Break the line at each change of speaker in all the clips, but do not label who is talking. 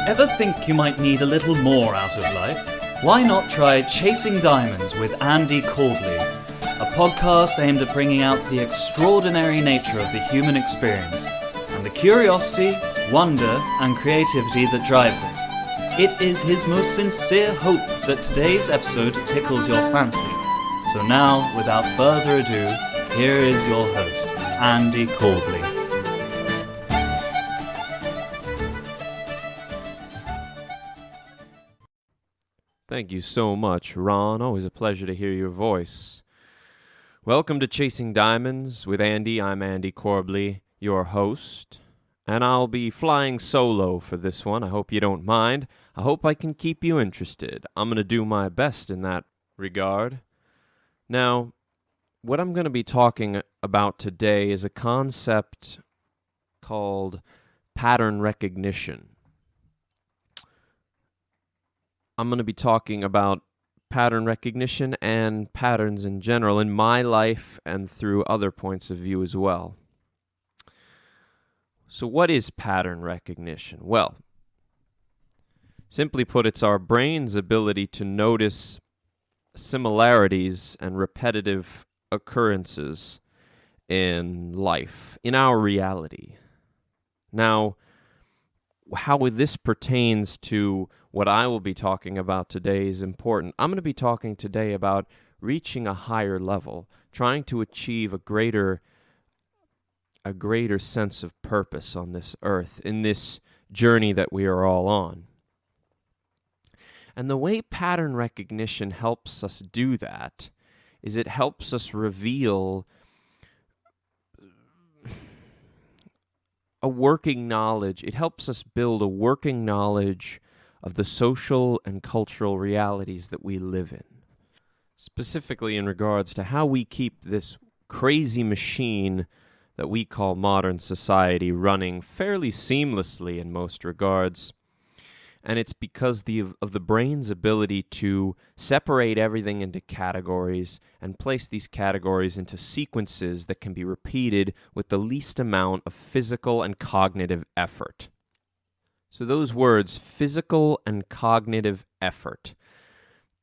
Ever think you might need a little more out of life? Why not try Chasing Diamonds with Andy Cordley, a podcast aimed at bringing out the extraordinary nature of the human experience and the curiosity, wonder, and creativity that drives it. It is his most sincere hope that today's episode tickles your fancy. So now, without further ado, here is your host, Andy Cordley.
Thank you so much, Ron. Always a pleasure to hear your voice. Welcome to Chasing Diamonds with Andy. I'm Andy Cordley, your host, and I'll be flying solo for this one. I hope you don't mind. I hope I can keep you interested. I'm going to do my best in that regard. Now, what I'm going to be talking about today is a concept called pattern recognition. I'm going to be talking about pattern recognition and patterns in general in my life and through other points of view as well. So what is pattern recognition? Well, simply put, it's our brain's ability to notice similarities and repetitive occurrences in life, in our reality. Now, how this pertains to what I will be talking about today is important. I'm going to be talking today about reaching a higher level, trying to achieve a greater sense of purpose on this earth, in this journey that we are all on. And the way pattern recognition helps us do that is it helps us reveal a working knowledge. It helps us build a working knowledge of the social and cultural realities that we live in, specifically in regards to how we keep this crazy machine that we call modern society running fairly seamlessly in most regards. And it's because of the brain's ability to separate everything into categories and place these categories into sequences that can be repeated with the least amount of physical and cognitive effort. So those words, physical and cognitive effort,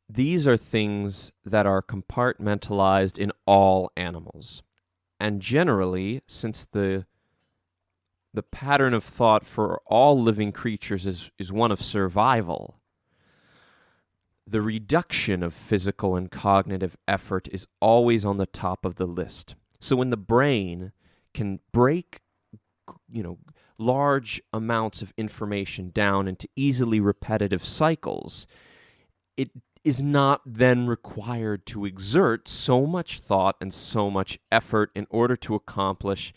these are things that are compartmentalized in all animals. And generally, since the pattern of thought for all living creatures is one of survival, the reduction of physical and cognitive effort is always on the top of the list. So when the brain can break, large amounts of information down into easily repetitive cycles, it is not then required to exert so much thought and so much effort in order to accomplish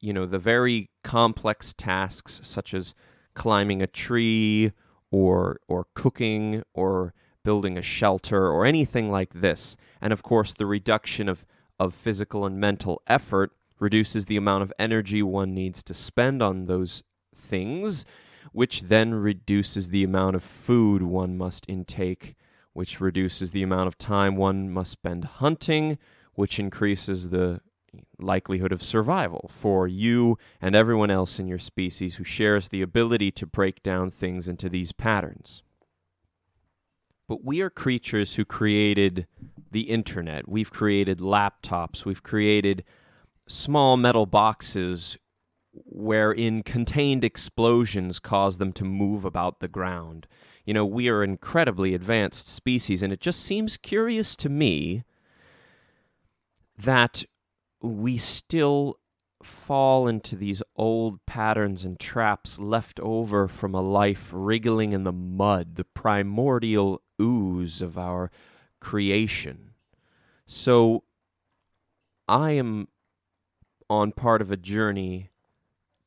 the very complex tasks such as climbing a tree or cooking or building a shelter or anything like this. And of course, the reduction of physical and mental effort reduces the amount of energy one needs to spend on those things, which then reduces the amount of food one must intake, which reduces the amount of time one must spend hunting, which increases the likelihood of survival for you and everyone else in your species who shares the ability to break down things into these patterns. But we are creatures who created the internet. We've created laptops. We've created small metal boxes wherein contained explosions cause them to move about the ground. We are an incredibly advanced species, and it just seems curious to me that we still fall into these old patterns and traps left over from a life wriggling in the mud, the primordial ooze of our creation. So I am on part of a journey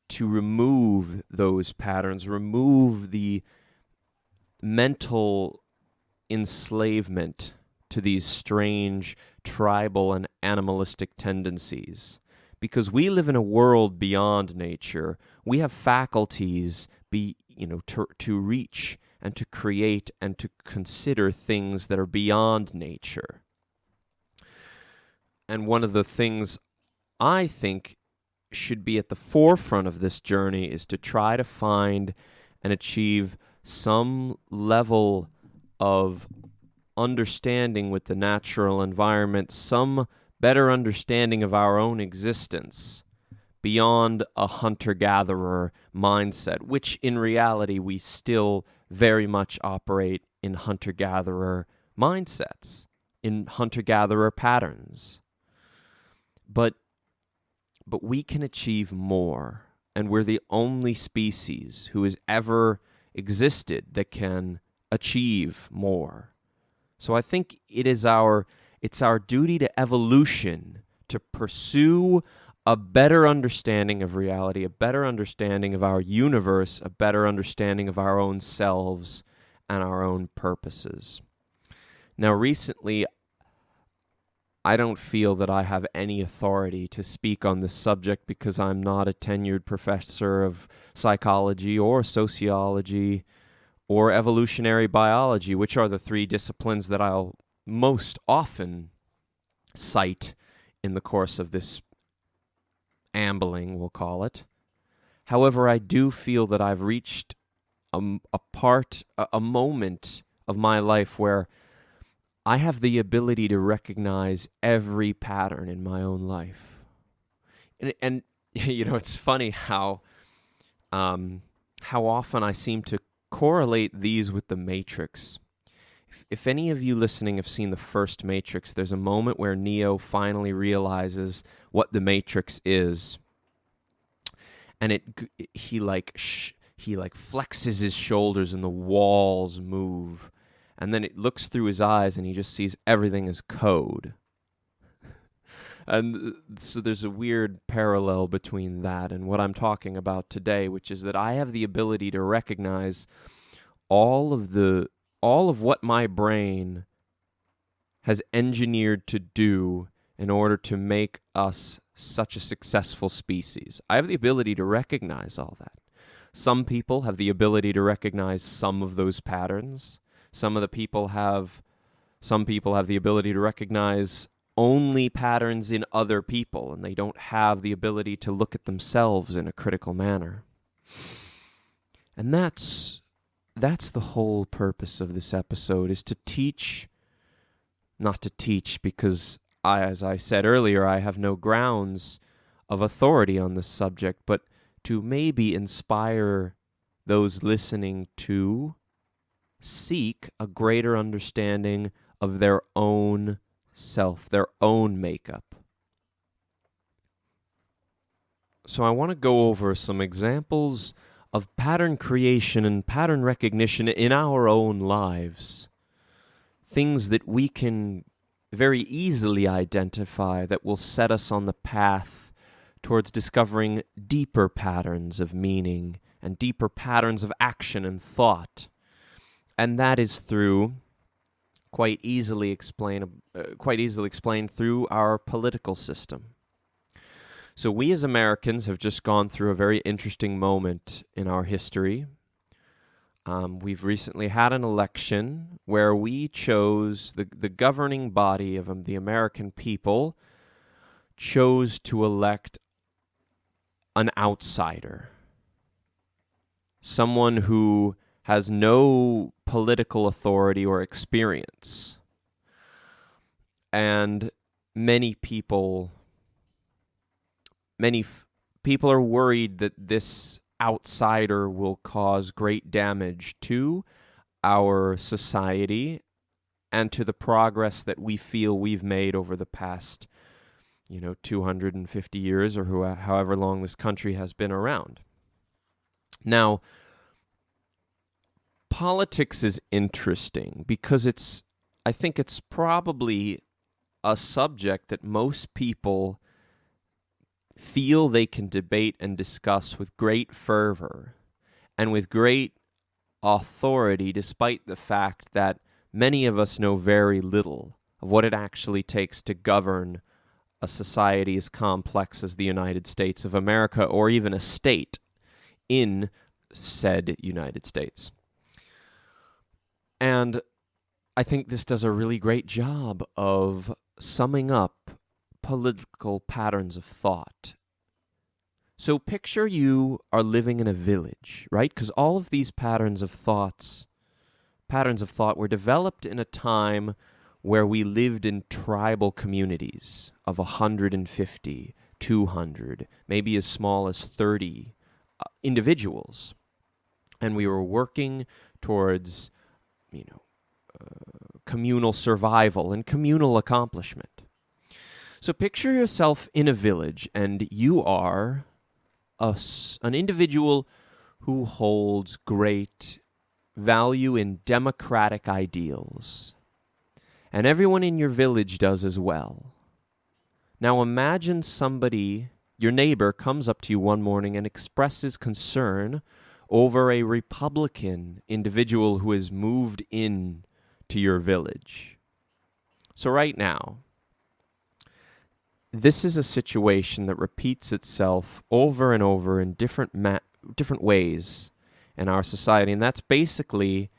to remove those patterns, remove the mental enslavement to these strange tribal and animalistic tendencies. Because we live in a world beyond nature. We have faculties to reach and to create and to consider things that are beyond nature. And one of the things I think should be at the forefront of this journey is to try to find and achieve some level of understanding with the natural environment, some better understanding of our own existence beyond a hunter-gatherer mindset, which in reality we still very much operate in hunter-gatherer mindsets, in hunter-gatherer patterns. But we can achieve more, and we're the only species who has ever existed that can achieve more. So I think it's our duty to evolution to pursue a better understanding of reality, a better understanding of our universe, a better understanding of our own selves and our own purposes. Now, recently, I don't feel that I have any authority to speak on this subject because I'm not a tenured professor of psychology or sociology or evolutionary biology, which are the three disciplines that I'll most often cite in the course of this ambling, we'll call it. However, I do feel that I've reached a moment of my life where I have the ability to recognize every pattern in my own life. And you know, it's funny how often I seem to correlate these with the Matrix. If any of you listening have seen the first Matrix, there's a moment where Neo finally realizes what the Matrix is, and he flexes his shoulders and the walls move, and then it looks through his eyes and he just sees everything as code. And so there's a weird parallel between that and what I'm talking about today, which is that I have the ability to recognize all of what my brain has engineered to do in order to make us such a successful species. I have the ability to recognize all that. Some people have the ability to recognize some of those patterns. Some people have the ability to recognize only patterns in other people, and they don't have the ability to look at themselves in a critical manner. And that's the whole purpose of this episode, is to teach, not to teach because as I said earlier, I have no grounds of authority on this subject, but to maybe inspire those listening to seek a greater understanding of their own self, their own makeup. So I want to go over some examples of pattern creation and pattern recognition in our own lives. Things that we can very easily identify that will set us on the path towards discovering deeper patterns of meaning and deeper patterns of action and thought. And that is through quite easily explained through our political system. So we as Americans have just gone through a very interesting moment in our history. We've recently had an election where we chose, the governing body of the American people chose to elect an outsider, someone who has no political authority or experience. And many people are worried that this outsider will cause great damage to our society and to the progress that we feel we've made over the past, 250 years or however long this country has been around. Now, politics is interesting because I think it's probably a subject that most people feel they can debate and discuss with great fervor and with great authority, despite the fact that many of us know very little of what it actually takes to govern a society as complex as the United States of America, or even a state in said United States. And I think this does a really great job of summing up political patterns of thought. So picture you are living in a village, right? Because all of these patterns of thought were developed in a time where we lived in tribal communities of 150, 200, maybe as small as 30 individuals. And we were working towards, communal survival and communal accomplishment. So picture yourself in a village, and you are an individual who holds great value in democratic ideals. And everyone in your village does as well. Now imagine somebody, your neighbor, comes up to you one morning and expresses concern over a Republican individual who has moved in to your village. So right now, this is a situation that repeats itself over and over in different ways in our society, and that's basically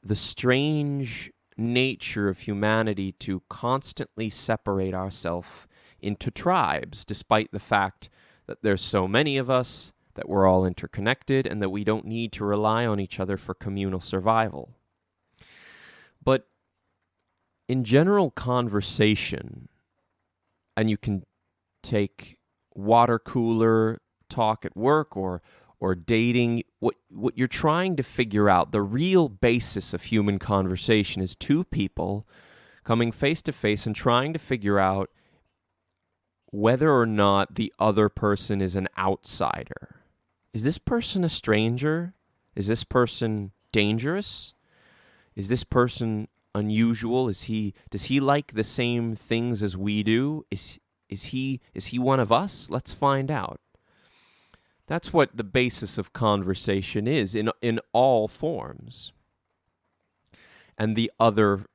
the strange nature of humanity to constantly separate ourselves into tribes, despite the fact that there's so many of us, that we're all interconnected, and that we don't need to rely on each other for communal survival. But in general conversation, and you can take water cooler talk at work or dating, what you're trying to figure out, the real basis of human conversation is two people coming face to face and trying to figure out whether or not the other person is an outsider. Is this person a stranger? Is this person dangerous? Is this person unusual? Does he like the same things as we do? Is he one of us? Let's find out. That's what the basis of conversation is in all forms. And the other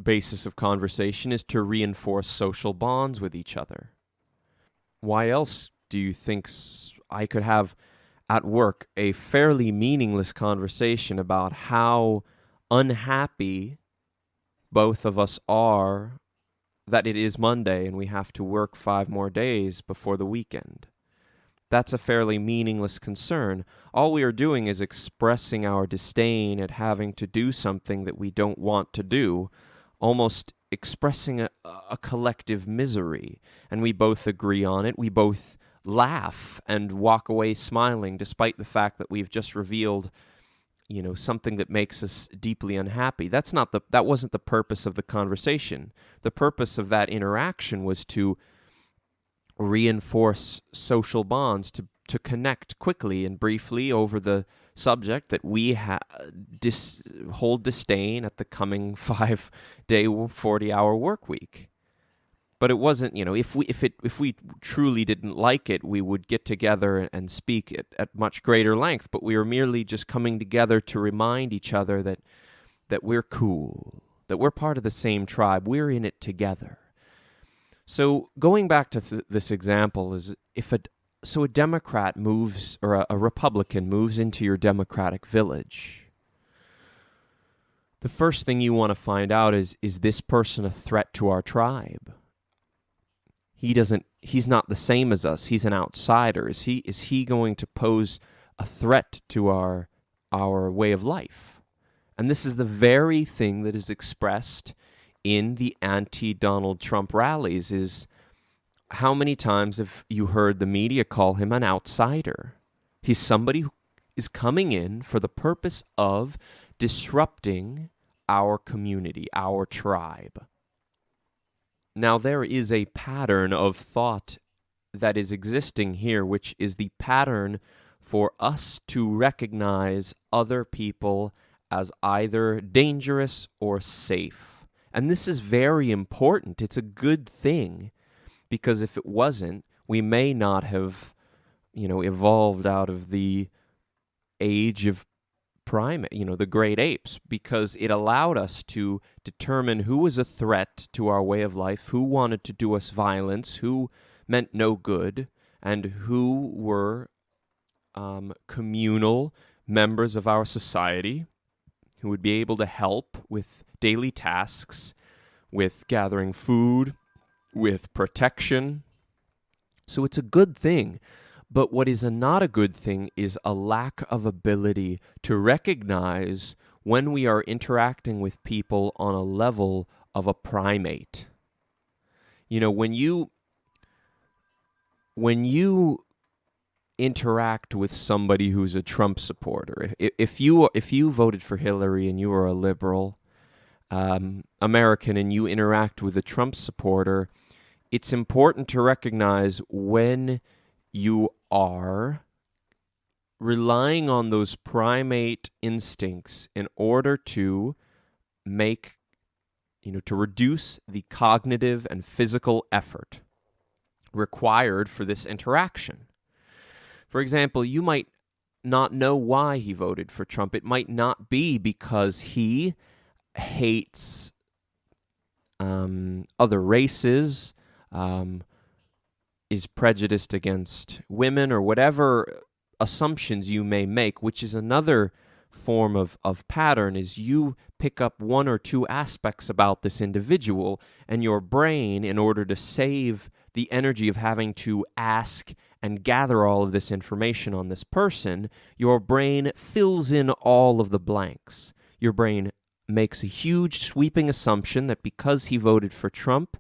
basis of conversation is to reinforce social bonds with each other. Why else do you think I could have at work a fairly meaningless conversation about how unhappy both of us are that it is Monday and we have to work 5 more days before the weekend? That's a fairly meaningless concern. All we are doing is expressing our disdain at having to do something that we don't want to do, almost expressing a collective misery. And we both agree on it. We both laugh and walk away smiling, despite the fact that we've just revealed, something that makes us deeply unhappy. That wasn't the purpose of the conversation. The purpose of that interaction was to reinforce social bonds, to connect quickly and briefly over the subject that we hold disdain at the coming 5-day, 40-hour work week. But it wasn't, if we truly didn't like it, we would get together and speak at much greater length. But we were merely just coming together to remind each other that we're cool, that we're part of the same tribe, we're in it together. So going back to this example is a Democrat moves, or a Republican moves into your Democratic village. The first thing you want to find out is this person a threat to our tribe? He's not the same as us. He's an outsider. Is he going to pose a threat to our way of life? And this is the very thing that is expressed in the anti-Donald Trump rallies. Is how many times have you heard the media call him an outsider? He's somebody who is coming in for the purpose of disrupting our community, our tribe. Now, there is a pattern of thought that is existing here, which is the pattern for us to recognize other people as either dangerous or safe. And this is very important. It's a good thing, because if it wasn't, we may not have, evolved out of the age of primate, the great apes, because it allowed us to determine who was a threat to our way of life, who wanted to do us violence, who meant no good, and who were communal members of our society who would be able to help with daily tasks, with gathering food, with protection. So it's a good thing. But what is not a good thing is a lack of ability to recognize when we are interacting with people on a level of a primate. You know, when you interact with somebody who's a Trump supporter, if you voted for Hillary and you are a liberal American and you interact with a Trump supporter, it's important to recognize when you are relying on those primate instincts in order to to reduce the cognitive and physical effort required for this interaction. For example, you might not know why he voted for Trump. It might not be because he hates other races, is prejudiced against women, or whatever assumptions you may make, which is another form of pattern, is you pick up one or two aspects about this individual, and your brain, in order to save the energy of having to ask and gather all of this information on this person, your brain fills in all of the blanks. Your brain makes a huge sweeping assumption that because he voted for Trump,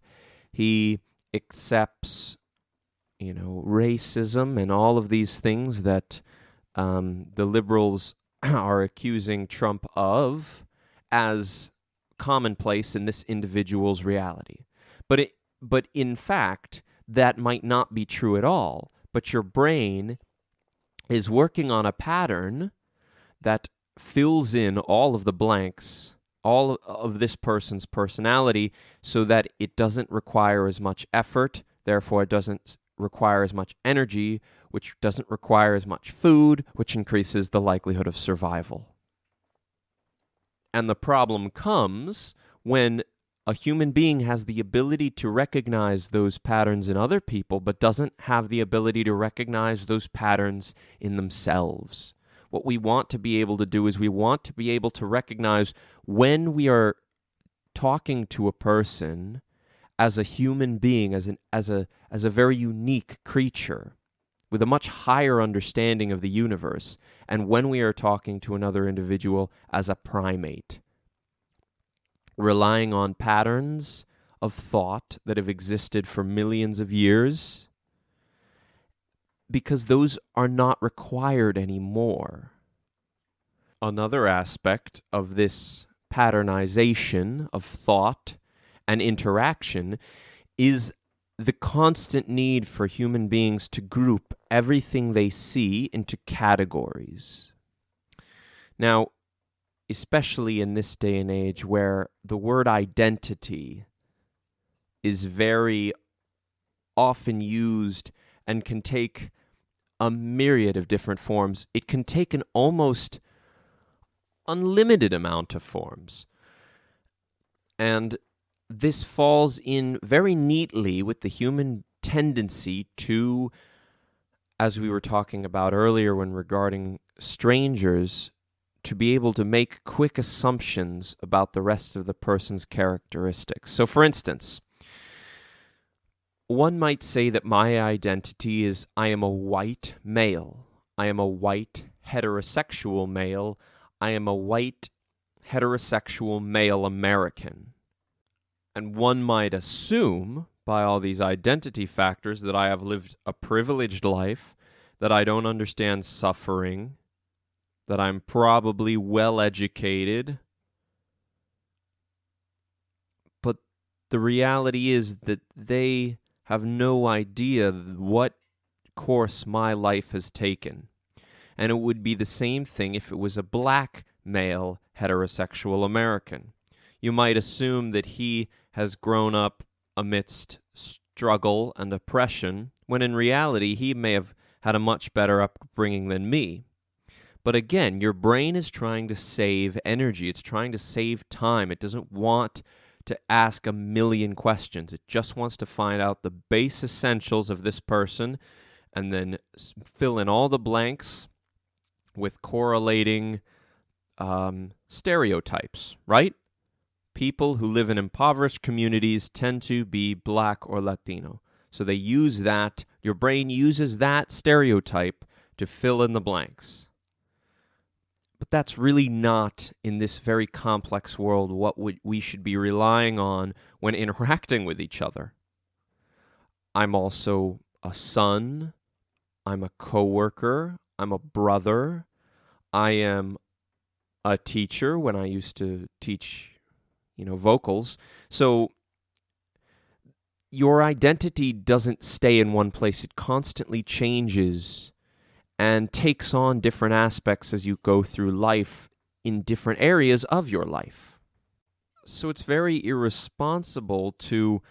he accepts, racism and all of these things that the liberals are accusing Trump of as commonplace in this individual's reality. But in fact, that might not be true at all. But your brain is working on a pattern that fills in all of the blanks, all of this person's personality, so that it doesn't require as much effort, therefore it doesn't require as much energy, which doesn't require as much food, which increases the likelihood of survival. And the problem comes when a human being has the ability to recognize those patterns in other people, but doesn't have the ability to recognize those patterns in themselves. What we want to be able to do is we want to be able to recognize when we are talking to a person as a human being, as a very unique creature with a much higher understanding of the universe, and when we are talking to another individual as a primate, relying on patterns of thought that have existed for millions of years, because those are not required anymore. Another aspect of this patternization of thought and interaction is the constant need for human beings to group everything they see into categories. Now, especially in this day and age where the word identity is very often used and can take a myriad of different forms, it can take an almost unlimited amount of forms. And this falls in very neatly with the human tendency to, as we were talking about earlier when regarding strangers, to be able to make quick assumptions about the rest of the person's characteristics. So, for instance, one might say that my identity is I am a white male. I am a white heterosexual male. I am a white heterosexual male American. And one might assume, by all these identity factors, that I have lived a privileged life, that I don't understand suffering, that I'm probably well educated. But the reality is that they have no idea what course my life has taken. And it would be the same thing if it was a black male heterosexual American. You might assume that he has grown up amidst struggle and oppression, when in reality he may have had a much better upbringing than me. But again, your brain is trying to save energy. It's trying to save time. It doesn't want to ask a million questions. It just wants to find out the base essentials of this person and then fill in all the blanks with correlating stereotypes, right? People who live in impoverished communities tend to be black or Latino. So they use that. Your brain uses that stereotype to fill in the blanks. But that's really not, in this very complex world, what we should be relying on when interacting with each other. I'm also a son, I'm a coworker, I'm a brother, I am a teacher when I used to teach, vocals. So your identity doesn't stay in one place. It constantly changes and takes on different aspects as you go through life in different areas of your life. So it's very irresponsible to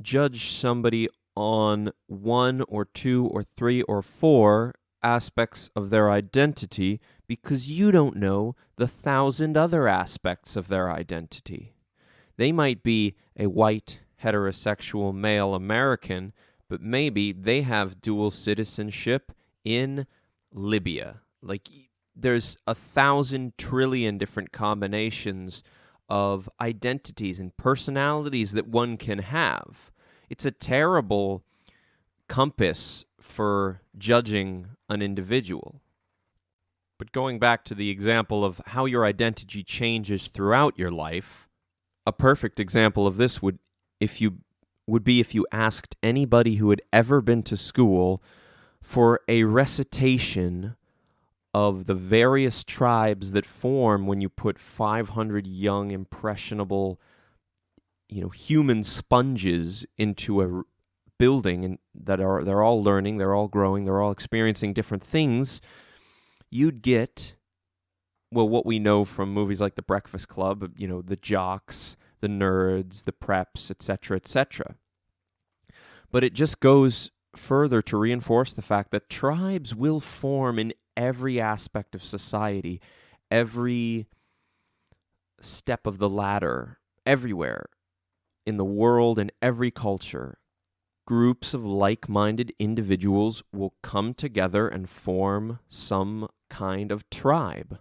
judge somebody on one or two or three or four aspects of their identity because you don't know the 1,000 other aspects of their identity. They might be a white, heterosexual male American, but maybe they have dual citizenship in Libya. Like, there's 1,000 trillion different combinations of identities and personalities that one can have. It's a terrible compass for judging an individual. But going back to the example of how your identity changes throughout your life, a perfect example of this would be if you asked anybody who had ever been to school for a recitation of the various tribes that form when you put 500 young, impressionable, human sponges into a building, and they're all learning, they're all growing, they're all experiencing different things, you'd get, what we know from movies like The Breakfast Club, the jocks, the nerds, the preps, etc., etc. But it just goes further to reinforce the fact that tribes will form in every aspect of society, every step of the ladder, everywhere in the world and every culture. Groups of like-minded individuals will come together and form some kind of tribe.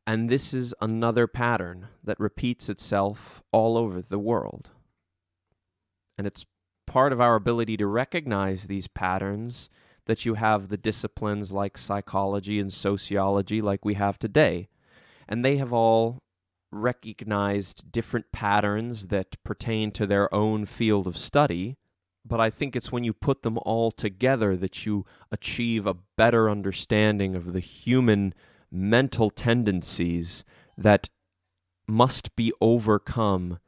And this is another pattern that repeats itself all over the world. And it's part of our ability to recognize these patterns that you have the disciplines like psychology and sociology like we have today. And they have all recognized different patterns that pertain to their own field of study. But I think it's when you put them all together that you achieve a better understanding of the human mental tendencies that must be overcome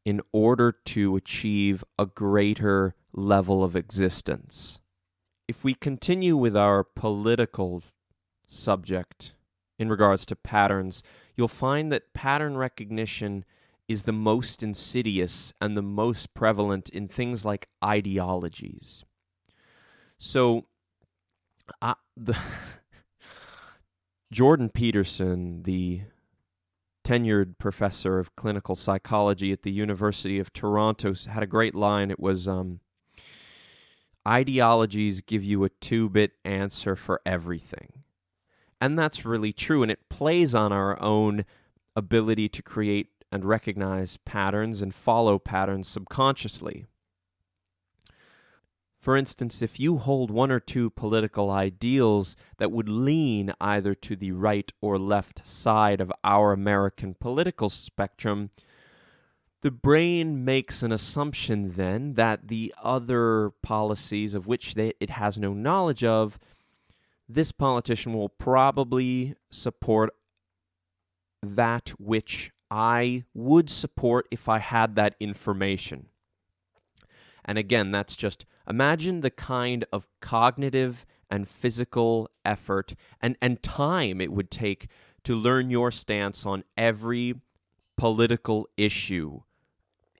in order to achieve a greater level of existence. If we continue with our political subject in regards to patterns, you'll find that pattern recognition is the most insidious and the most prevalent in things like ideologies. So, Jordan Peterson, the tenured professor of clinical psychology at the University of Toronto, had a great line. It was, ideologies give you a 2-bit answer for everything. And that's really true, and it plays on our own ability to create and recognize patterns and follow patterns subconsciously. For instance, if you hold one or two political ideals that would lean either to the right or left side of our American political spectrum, the brain makes an assumption then that the other policies of which it has no knowledge of, this politician will probably support that which I would support if I had that information. And again, that's just, imagine the kind of cognitive and physical effort and time it would take to learn your stance on every political issue.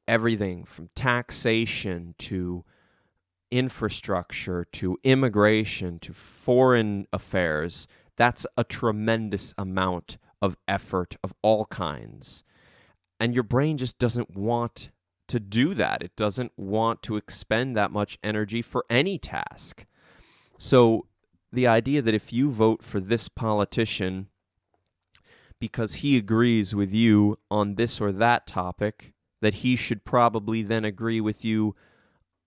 Everything from taxation to infrastructure to immigration to foreign affairs. That's a tremendous amount of effort of all kinds. And your brain just doesn't want to do that. It doesn't want to expend that much energy for any task. So the idea that if you vote for this politician because he agrees with you on this or that topic, that he should probably then agree with you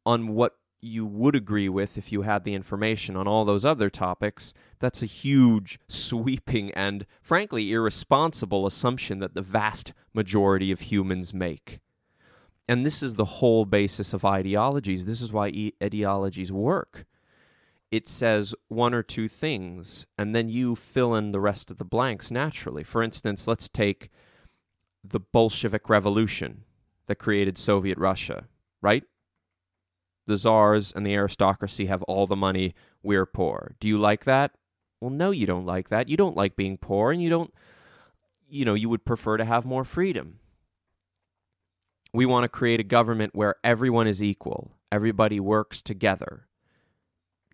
on what you would agree with if you had the information on all those other topics, that's a huge, sweeping, and frankly irresponsible assumption that the vast majority of humans make. And this is the whole basis of ideologies. This is why ideologies work. It says one or two things, and then you fill in the rest of the blanks naturally. For instance, let's take the Bolshevik Revolution that created Soviet Russia, right? The czars and the aristocracy have all the money, we're poor. Do you like that? Well, no, you don't like that. You don't like being poor, and you would prefer to have more freedom. We want to create a government where everyone is equal. Everybody works together.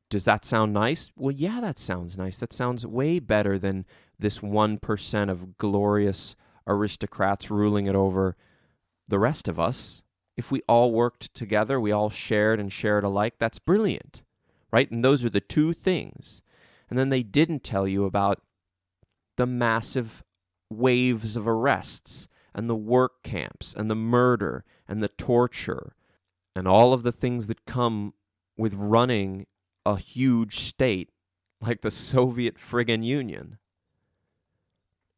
Does that sound nice? Well, yeah, that sounds nice. That sounds way better than this 1% of glorious aristocrats ruling it over the rest of us. If we all worked together, we all shared alike, that's brilliant, right? And those are the two things. And then they didn't tell you about the massive waves of arrests and the work camps and the murder and the torture and all of the things that come with running a huge state like the Soviet friggin' Union.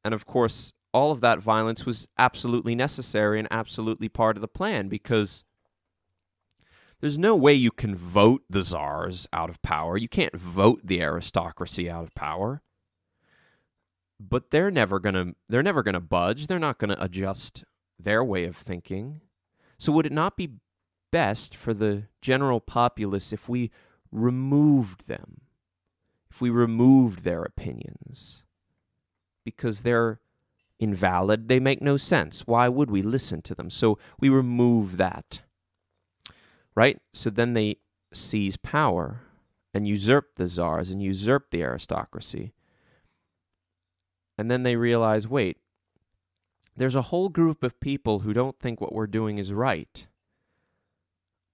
And of course, all of that violence was absolutely necessary and absolutely part of the plan, because there's no way you can vote the czars out of power. You can't vote the aristocracy out of power. But they're never gonna budge. They're not gonna adjust their way of thinking. So would it not be best for the general populace if we removed them, if we removed their opinions? Because they're invalid, they make no sense. Why would we listen to them? So we remove that, right? So then they seize power and usurp the czars and usurp the aristocracy. And then they realize, wait, there's a whole group of people who don't think what we're doing is right.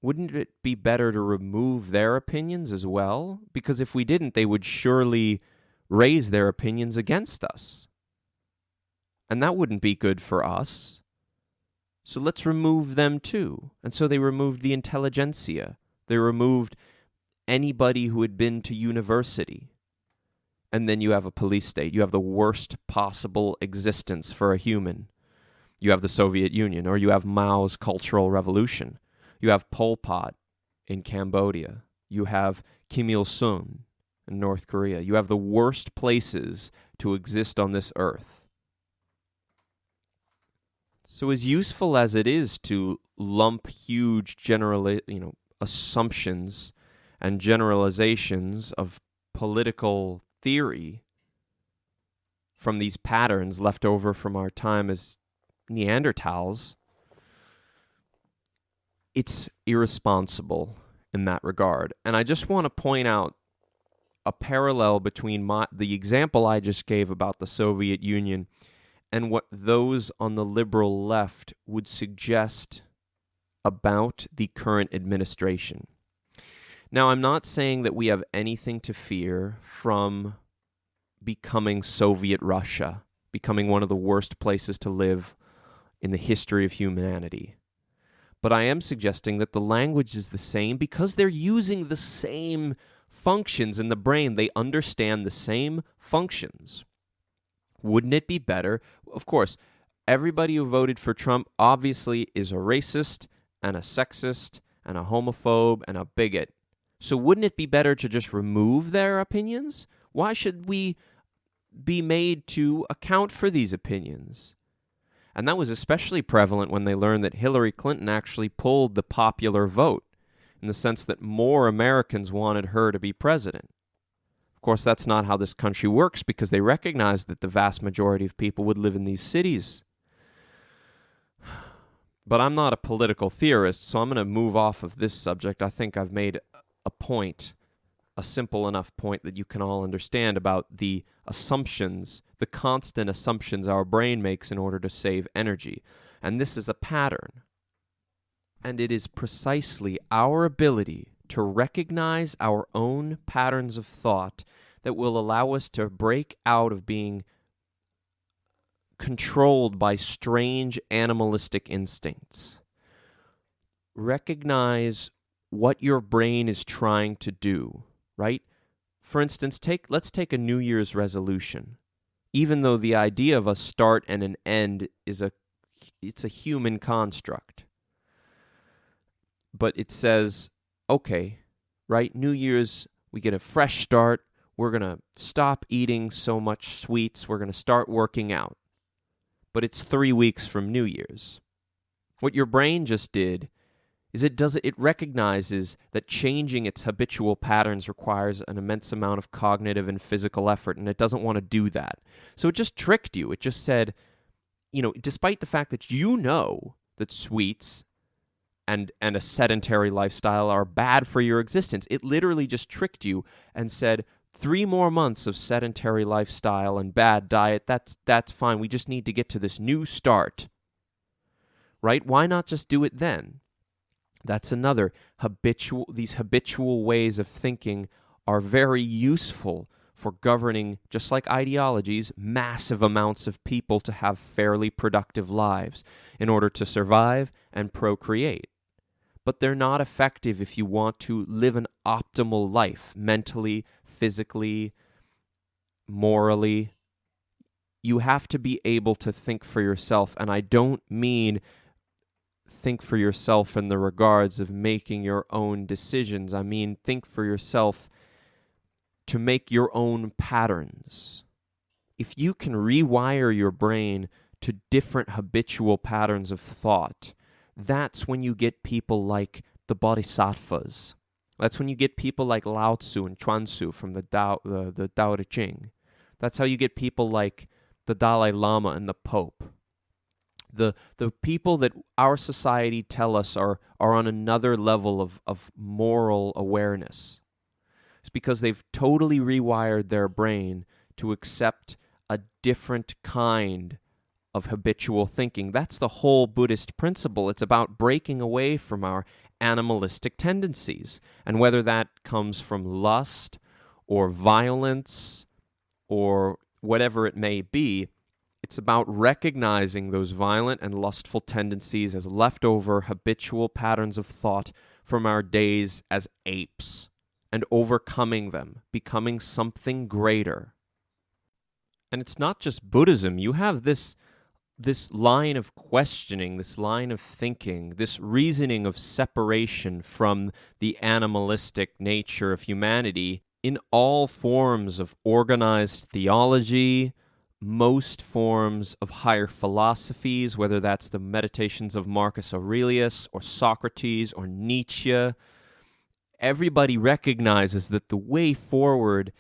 Wouldn't it be better to remove their opinions as well? Because if we didn't, they would surely raise their opinions against us. And that wouldn't be good for us. So let's remove them too. And so they removed the intelligentsia. They removed anybody who had been to university. And then you have a police state. You have the worst possible existence for a human. You have the Soviet Union, or you have Mao's Cultural Revolution. You have Pol Pot in Cambodia. You have Kim Il-sung in North Korea. You have the worst places to exist on this earth. So as useful as it is to lump huge assumptions and generalizations of political theory from these patterns left over from our time as Neanderthals, it's irresponsible in that regard. And I just want to point out a parallel between the example I just gave about the Soviet Union and what those on the liberal left would suggest about the current administration. Now, I'm not saying that we have anything to fear from becoming Soviet Russia, becoming one of the worst places to live in the history of humanity. But I am suggesting that the language is the same because they're using the same functions in the brain. They understand the same functions. Wouldn't it be better? Of course, everybody who voted for Trump obviously is a racist and a sexist and a homophobe and a bigot. So wouldn't it be better to just remove their opinions? Why should we be made to account for these opinions? And that was especially prevalent when they learned that Hillary Clinton actually pulled the popular vote, in the sense that more Americans wanted her to be president. Of course, that's not how this country works, because they recognize that the vast majority of people would live in these cities. But I'm not a political theorist, so I'm going to move off of this subject. I think I've made a point, a simple enough point that you can all understand about the assumptions, the constant assumptions our brain makes in order to save energy. And this is a pattern. And it is precisely our ability to recognize our own patterns of thought that will allow us to break out of being controlled by strange animalistic instincts. Recognize what your brain is trying to do, right? For instance, let's take a New Year's resolution. Even though the idea of a start and an end it's a human construct. But it says, okay, right, New Year's, we get a fresh start. We're going to stop eating so much sweets. We're going to start working out. But it's 3 weeks from New Year's. What your brain just did is it recognizes that changing its habitual patterns requires an immense amount of cognitive and physical effort, and it doesn't want to do that. So it just tricked you. It just said, despite the fact that you know that sweets and a sedentary lifestyle are bad for your existence, it literally just tricked you and said, 3 more months of sedentary lifestyle and bad diet, that's fine. We just need to get to this new start. Right? Why not just do it then? That's another these habitual ways of thinking are very useful for governing, just like ideologies, massive amounts of people to have fairly productive lives in order to survive and procreate. But they're not effective if you want to live an optimal life, mentally, physically, morally. You have to be able to think for yourself, and I don't mean think for yourself in the regards of making your own decisions. I mean think for yourself to make your own patterns. If you can rewire your brain to different habitual patterns of thought, that's when you get people like the Bodhisattvas. That's when you get people like Lao Tzu and Chuan Tzu from the Tao Te Ching. That's how you get people like the Dalai Lama and the Pope. The people that our society tell us are on another level of moral awareness. It's because they've totally rewired their brain to accept a different kind of habitual thinking. That's the whole Buddhist principle. It's about breaking away from our animalistic tendencies. And whether that comes from lust or violence or whatever it may be, it's about recognizing those violent and lustful tendencies as leftover habitual patterns of thought from our days as apes and overcoming them, becoming something greater. And it's not just Buddhism. You have this line of questioning, this line of thinking, this reasoning of separation from the animalistic nature of humanity in all forms of organized theology, most forms of higher philosophies, whether that's the meditations of Marcus Aurelius or Socrates or Nietzsche. Everybody recognizes that the way forward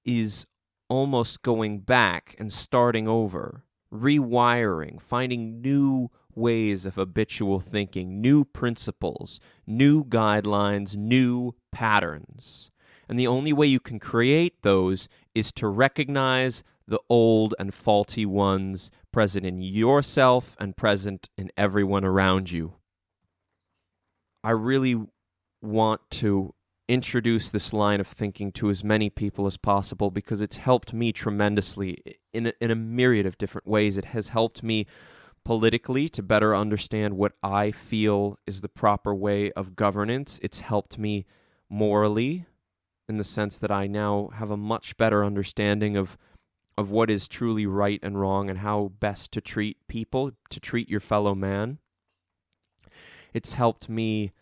is almost going back and starting over, rewiring, finding new ways of habitual thinking, new principles, new guidelines, new patterns. And the only way you can create those is to recognize the old and faulty ones present in yourself and present in everyone around you. I really want to introduce this line of thinking to as many people as possible because it's helped me tremendously in a myriad of different ways. It has helped me politically to better understand what I feel is the proper way of governance. It's helped me morally in the sense that I now have a much better understanding of what is truly right and wrong and how best to treat people, to treat your fellow man. It's helped me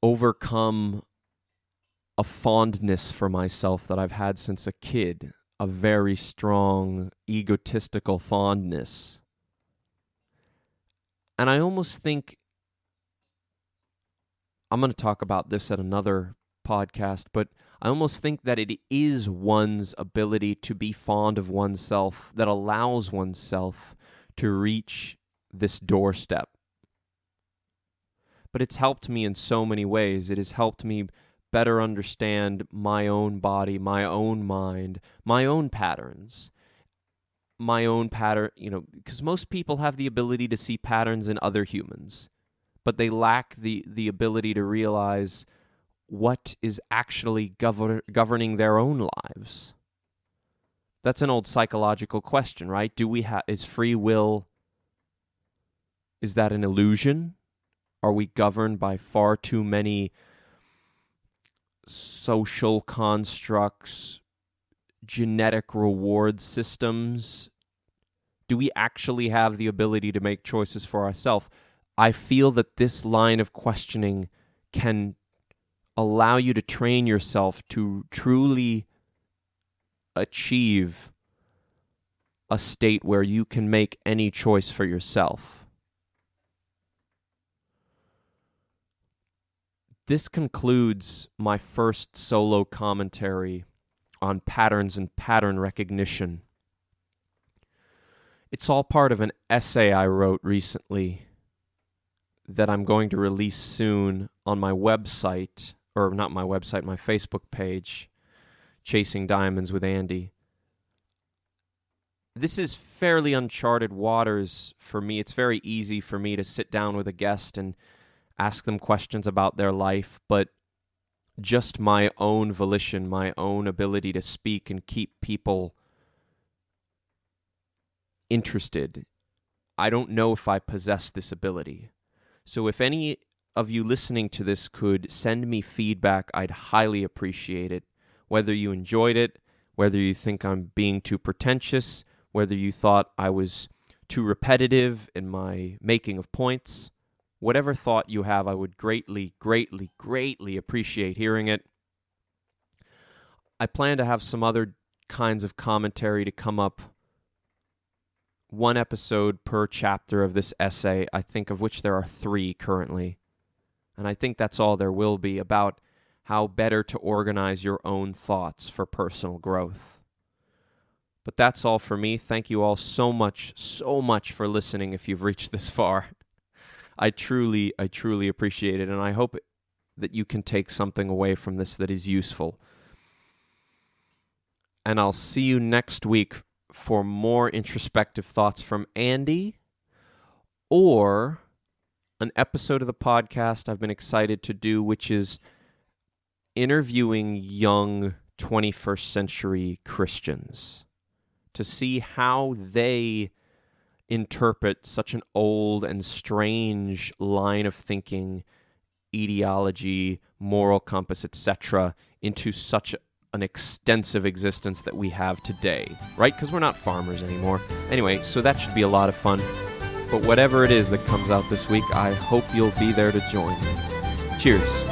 overcome a fondness for myself that I've had since a kid, a very strong egotistical fondness. And I almost think, I'm going to talk about this at another podcast, but I almost think that it is one's ability to be fond of oneself that allows oneself to reach this doorstep. But it's helped me in so many ways. It has helped me better understand my own body, my own mind, my own patterns. Because most people have the ability to see patterns in other humans, but they lack the ability to realize what is actually governing their own lives. That's an old psychological question, right? Is free will, is that an illusion? Are we governed by far too many social constructs, genetic reward systems? Do we actually have the ability to make choices for ourselves? I feel that this line of questioning can allow you to train yourself to truly achieve a state where you can make any choice for yourself. This concludes my first solo commentary on patterns and pattern recognition. It's all part of an essay I wrote recently that I'm going to release soon on my website, or not my website, my Facebook page, Chasing Diamonds with Andy. This is fairly uncharted waters for me. It's very easy for me to sit down with a guest and ask them questions about their life, but just my own volition, my own ability to speak and keep people interested. I don't know if I possess this ability. So if any of you listening to this could send me feedback, I'd highly appreciate it. Whether you enjoyed it, whether you think I'm being too pretentious, whether you thought I was too repetitive in my making of points, whatever thought you have, I would greatly, greatly, greatly appreciate hearing it. I plan to have some other kinds of commentary to come up, one episode per chapter of this essay, I think, of which there are 3 currently. And I think that's all there will be, about how better to organize your own thoughts for personal growth. But that's all for me. Thank you all so much for listening if you've reached this far. I truly appreciate it, and I hope that you can take something away from this that is useful. And I'll see you next week for more introspective thoughts from Andy, or an episode of the podcast I've been excited to do, which is interviewing young 21st century Christians to see how they interpret such an old and strange line of thinking, ideology, moral compass, etc., into such an extensive existence that we have today, right? Because we're not farmers anymore. Anyway, so that should be a lot of fun. But whatever it is that comes out this week, I hope you'll be there to join me. Cheers.